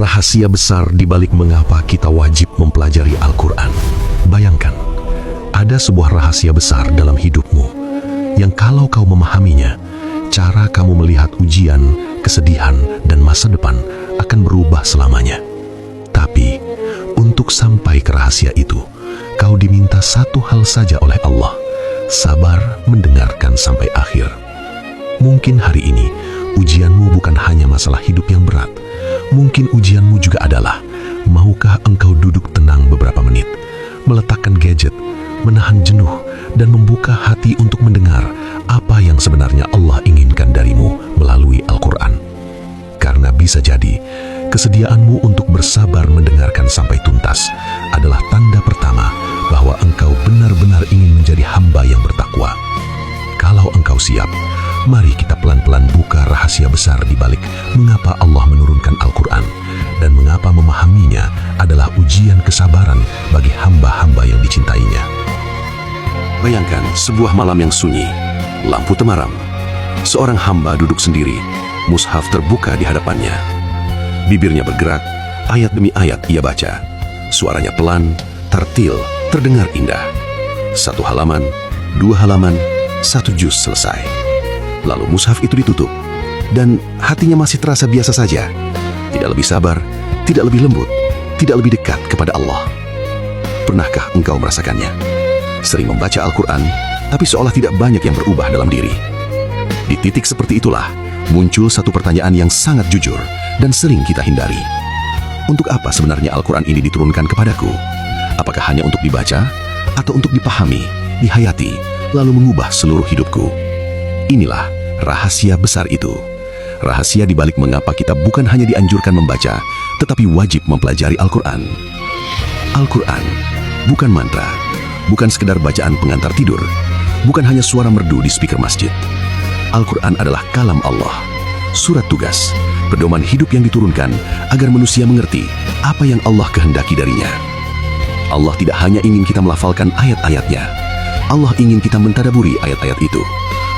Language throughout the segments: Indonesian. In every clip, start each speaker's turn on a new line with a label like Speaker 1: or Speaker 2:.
Speaker 1: rahasia besar di balik mengapa kita wajib mempelajari Al-Quran. Bayangkan, ada sebuah rahasia besar dalam hidupmu yang kalau kau memahaminya, cara kamu melihat ujian, kesedihan, dan masa depan akan berubah selamanya. Tapi, untuk sampai ke rahasia itu, kau diminta satu hal saja oleh Allah: sabar mendengarkan sampai akhir. Mungkin hari ini, ujianmu bukan hanya masalah hidup yang berat. Mungkin ujianmu juga adalah, maukah engkau duduk tenang beberapa menit, meletakkan gadget, menahan jenuh, dan membuka hati untuk mendengar apa yang sebenarnya Allah inginkan darimu melalui Al-Quran. Karena bisa jadi, kesediaanmu untuk bersabar mendengarkan sampai tuntas adalah tanda pertama bahwa engkau benar-benar ingin menjadi hamba yang bertakwa. Kalau engkau siap, mari kita pelan-pelan buka rahasia besar di balik mengapa Allah menurunkan Al-Quran dan mengapa memahaminya adalah ujian kesabaran bagi hamba-hamba yang dicintainya. Bayangkan sebuah malam yang sunyi, lampu temaram. Seorang hamba duduk sendiri, mushaf terbuka di hadapannya. Bibirnya bergerak, ayat demi ayat ia baca. Suaranya pelan, tartil, terdengar indah. 1 halaman, 2 halaman, 1 juz selesai. Lalu mushaf itu ditutup, dan hatinya masih terasa biasa saja. Tidak lebih sabar, tidak lebih lembut, tidak lebih dekat kepada Allah. Pernahkah engkau merasakannya? Sering membaca Al-Quran, tapi seolah tidak banyak yang berubah dalam diri. Di titik seperti itulah, muncul satu pertanyaan yang sangat jujur dan sering kita hindari. Untuk apa sebenarnya Al-Quran ini diturunkan kepadaku? Apakah hanya untuk dibaca, atau untuk dipahami, dihayati, lalu mengubah seluruh hidupku? Inilah rahasia besar itu. Rahasia di balik mengapa kita bukan hanya dianjurkan membaca, tetapi wajib mempelajari Al-Quran. Al-Quran bukan mantra, bukan sekedar bacaan pengantar tidur, bukan hanya suara merdu di speaker masjid. Al-Quran adalah kalam Allah, surat tugas, pedoman hidup yang diturunkan agar manusia mengerti apa yang Allah kehendaki darinya. Allah tidak hanya ingin kita melafalkan ayat-ayatnya, Allah ingin kita mentadaburi ayat-ayat itu,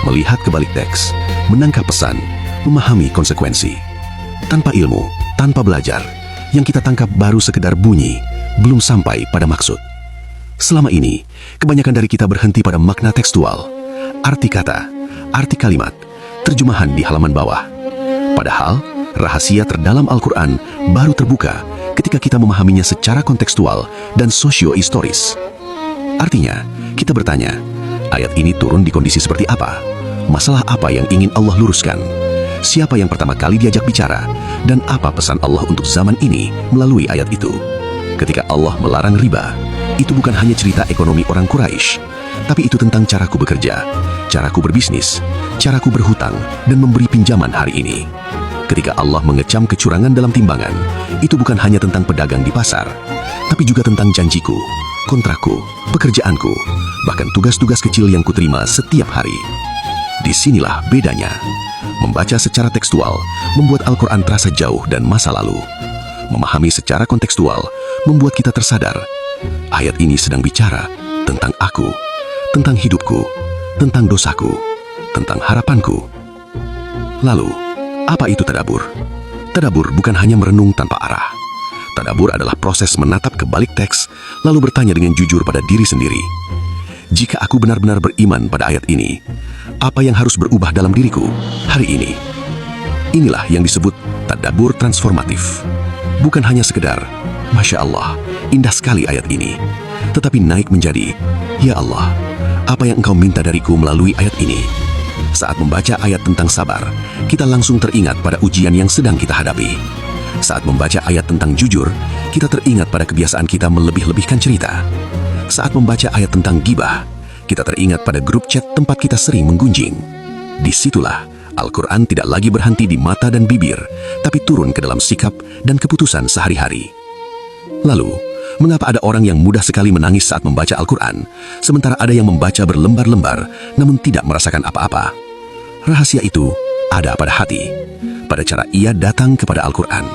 Speaker 1: melihat ke balik teks, menangkap pesan, memahami konsekuensi. Tanpa ilmu, tanpa belajar, yang kita tangkap baru sekedar bunyi, belum sampai pada maksud. Selama ini, kebanyakan dari kita berhenti pada makna tekstual, arti kata, arti kalimat, terjemahan di halaman bawah. Padahal, rahasia terdalam Al-Quran baru terbuka ketika kita memahaminya secara kontekstual dan sosio-historis. Artinya, kita bertanya, ayat ini turun di kondisi seperti apa? Masalah apa yang ingin Allah luruskan? Siapa yang pertama kali diajak bicara? Dan apa pesan Allah untuk zaman ini melalui ayat itu? Ketika Allah melarang riba, itu bukan hanya cerita ekonomi orang Quraisy, tapi itu tentang caraku bekerja, caraku berbisnis, caraku berhutang, dan memberi pinjaman hari ini. Ketika Allah mengecam kecurangan dalam timbangan, itu bukan hanya tentang pedagang di pasar, tapi juga tentang janjiku, kontrakku, pekerjaanku, bahkan tugas-tugas kecil yang kuterima setiap hari. Disinilah bedanya. Membaca secara tekstual membuat Al-Quran terasa jauh dan masa lalu. Memahami secara kontekstual membuat kita tersadar, ayat ini sedang bicara tentang aku, tentang hidupku, tentang dosaku, tentang harapanku. Lalu, apa itu tadabur? Tadabur bukan hanya merenung tanpa arah. Tadabur adalah proses menatap ke balik teks, lalu bertanya dengan jujur pada diri sendiri. Jika aku benar-benar beriman pada ayat ini, apa yang harus berubah dalam diriku hari ini? Inilah yang disebut tadabur transformatif. Bukan hanya sekedar, Masya Allah, indah sekali ayat ini, tetapi naik menjadi, Ya Allah, apa yang Engkau minta dariku melalui ayat ini? Saat membaca ayat tentang sabar, kita langsung teringat pada ujian yang sedang kita hadapi. Saat membaca ayat tentang jujur, kita teringat pada kebiasaan kita melebih-lebihkan cerita. Saat membaca ayat tentang ghibah, kita teringat pada grup chat tempat kita sering menggunjing. Disitulah Al-Quran tidak lagi berhenti di mata dan bibir, tapi turun ke dalam sikap dan keputusan sehari-hari. Lalu, mengapa ada orang yang mudah sekali menangis saat membaca Al-Quran, sementara ada yang membaca berlembar-lembar namun tidak merasakan apa-apa? Rahasia itu ada pada hati, pada cara ia datang kepada Al-Quran.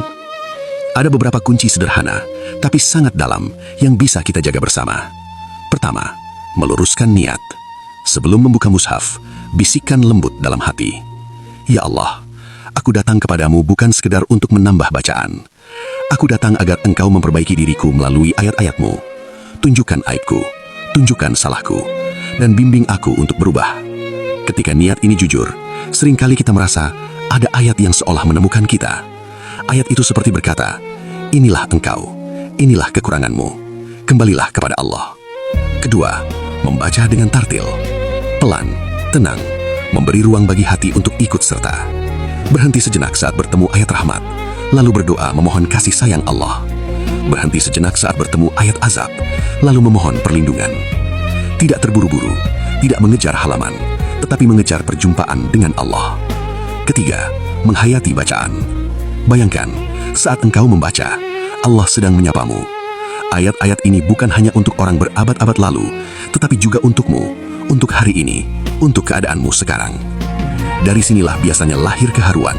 Speaker 1: Ada beberapa kunci sederhana, tapi sangat dalam yang bisa kita jaga bersama. Pertama, meluruskan niat. Sebelum membuka mushaf, bisikkan lembut dalam hati. Ya Allah, aku datang kepadamu bukan sekedar untuk menambah bacaan.
Speaker 2: Aku datang agar Engkau memperbaiki diriku melalui ayat-ayat-Mu. Tunjukkan aibku, tunjukkan salahku, dan bimbing aku untuk berubah. Ketika niat ini jujur, seringkali kita merasa ada ayat yang seolah menemukan kita. Ayat itu seperti berkata, inilah engkau, inilah kekuranganmu, kembalilah kepada Allah. Kedua, membaca dengan tartil. Pelan, tenang, memberi ruang bagi hati untuk ikut serta. Berhenti sejenak saat bertemu ayat rahmat, lalu berdoa memohon kasih sayang Allah. Berhenti sejenak saat bertemu ayat azab, lalu memohon perlindungan. Tidak terburu-buru, tidak mengejar halaman, tetapi mengejar perjumpaan dengan Allah. Ketiga, menghayati bacaan. Bayangkan, saat engkau membaca, Allah sedang menyapamu. Ayat-ayat ini bukan hanya untuk orang berabad-abad lalu, tetapi juga untukmu, untuk hari ini, untuk keadaanmu sekarang. Dari sinilah biasanya lahir keharuan,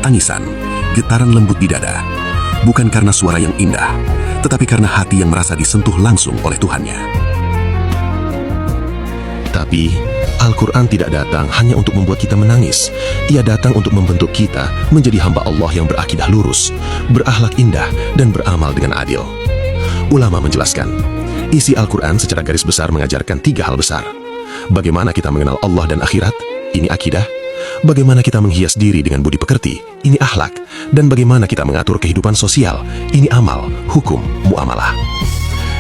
Speaker 2: tangisan, getaran lembut di dada. Bukan karena suara yang indah, tetapi karena hati yang merasa disentuh langsung oleh Tuhannya.
Speaker 1: Tapi, Al-Quran tidak datang hanya untuk membuat kita menangis. Ia datang untuk membentuk kita menjadi hamba Allah yang berakidah lurus, berakhlak indah, dan beramal dengan adil. Ulama menjelaskan, isi Al-Quran secara garis besar mengajarkan 3 hal besar. Bagaimana kita mengenal Allah dan akhirat, ini akidah. Bagaimana kita menghias diri dengan budi pekerti, ini akhlak. Dan bagaimana kita mengatur kehidupan sosial, ini amal, hukum, muamalah.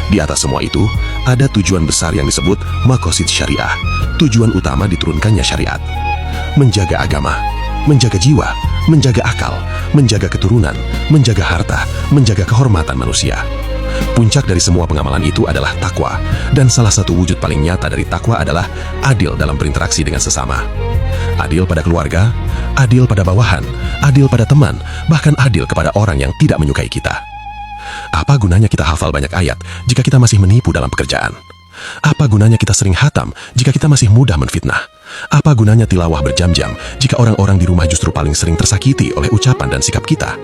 Speaker 1: Di atas semua itu, ada tujuan besar yang disebut maqasid syariah, tujuan utama diturunkannya syariat. Menjaga agama, menjaga jiwa, menjaga akal, menjaga keturunan, menjaga harta, menjaga kehormatan manusia. Puncak dari semua pengamalan itu adalah takwa, dan salah satu wujud paling nyata dari takwa adalah adil dalam berinteraksi dengan sesama. Adil pada keluarga, adil pada bawahan, adil pada teman, bahkan adil kepada orang yang tidak menyukai kita. Apa gunanya kita hafal banyak ayat jika kita masih menipu dalam pekerjaan? Apa gunanya kita sering hatam jika kita masih mudah menfitnah? Apa gunanya tilawah berjam-jam jika orang-orang di rumah justru paling sering tersakiti oleh ucapan dan sikap kita?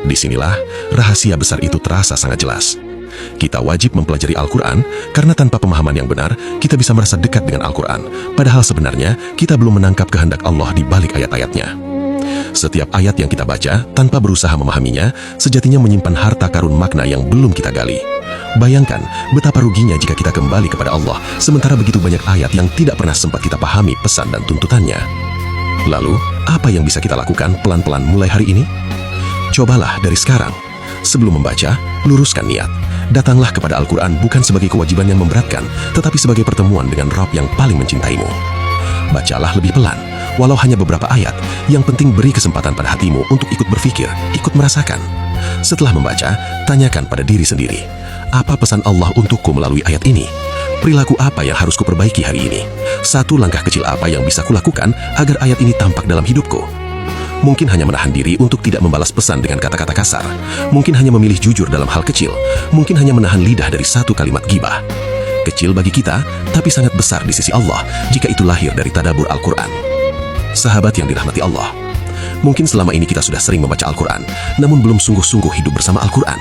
Speaker 1: Disinilah rahasia besar itu terasa sangat jelas. Kita wajib mempelajari Al-Quran karena tanpa pemahaman yang benar, kita bisa merasa dekat dengan Al-Quran. Padahal sebenarnya kita belum menangkap kehendak Allah di balik ayat-ayatnya. Setiap ayat yang kita baca tanpa berusaha memahaminya, sejatinya menyimpan harta karun makna yang belum kita gali. Bayangkan betapa ruginya jika kita kembali kepada Allah, sementara begitu banyak ayat yang tidak pernah sempat kita pahami pesan dan tuntutannya. Lalu, apa yang bisa kita lakukan pelan-pelan mulai hari ini? Cobalah dari sekarang. Sebelum membaca, luruskan niat. Datanglah kepada Al-Quran bukan sebagai kewajiban yang memberatkan, tetapi sebagai pertemuan dengan Rabb yang paling mencintaimu. Bacalah lebih pelan, walau hanya beberapa ayat. Yang penting beri kesempatan pada hatimu untuk ikut berpikir, ikut merasakan. Setelah membaca, tanyakan pada diri sendiri, apa pesan Allah untukku melalui ayat ini? Perilaku apa yang harus kuperbaiki hari ini? Satu langkah kecil apa yang bisa kulakukan agar ayat ini tampak dalam hidupku? Mungkin hanya menahan diri untuk tidak membalas pesan dengan kata-kata kasar. Mungkin hanya memilih jujur dalam hal kecil. Mungkin hanya menahan lidah dari satu kalimat ghibah. Kecil bagi kita, tapi sangat besar di sisi Allah jika itu lahir dari tadabbur Al-Quran. Sahabat yang dirahmati Allah, mungkin selama ini kita sudah sering membaca Al-Quran, namun belum sungguh-sungguh hidup bersama Al-Quran.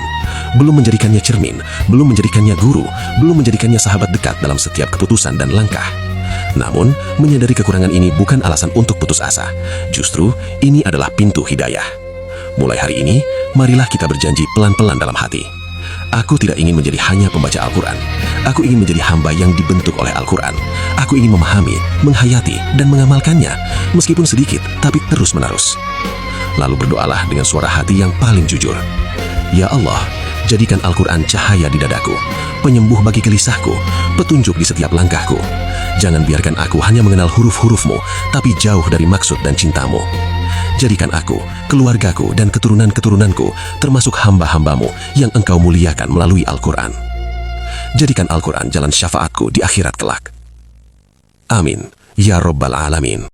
Speaker 1: Belum menjadikannya cermin, belum menjadikannya guru, belum menjadikannya sahabat dekat dalam setiap keputusan dan langkah. Namun, menyadari kekurangan ini bukan alasan untuk putus asa. Justru, ini adalah pintu hidayah. Mulai hari ini, marilah kita berjanji pelan-pelan dalam hati. Aku tidak ingin menjadi hanya pembaca Al-Quran. Aku ingin menjadi hamba yang dibentuk oleh Al-Quran. Aku ingin memahami, menghayati, dan mengamalkannya, meskipun sedikit, tapi terus-menerus. Lalu berdoalah dengan suara hati yang paling jujur. Ya Allah, jadikan Al-Quran cahaya di dadaku, penyembuh bagi gelisahku, petunjuk di setiap langkahku. Jangan biarkan aku hanya mengenal huruf-hurufmu, tapi jauh dari maksud dan cintamu. Jadikan aku, keluargaku, dan keturunan-keturunanku termasuk hamba-hambamu yang engkau muliakan melalui Al-Quran. Jadikan Al-Quran jalan syafaatku di akhirat kelak. Amin. Ya Rabbal Alamin.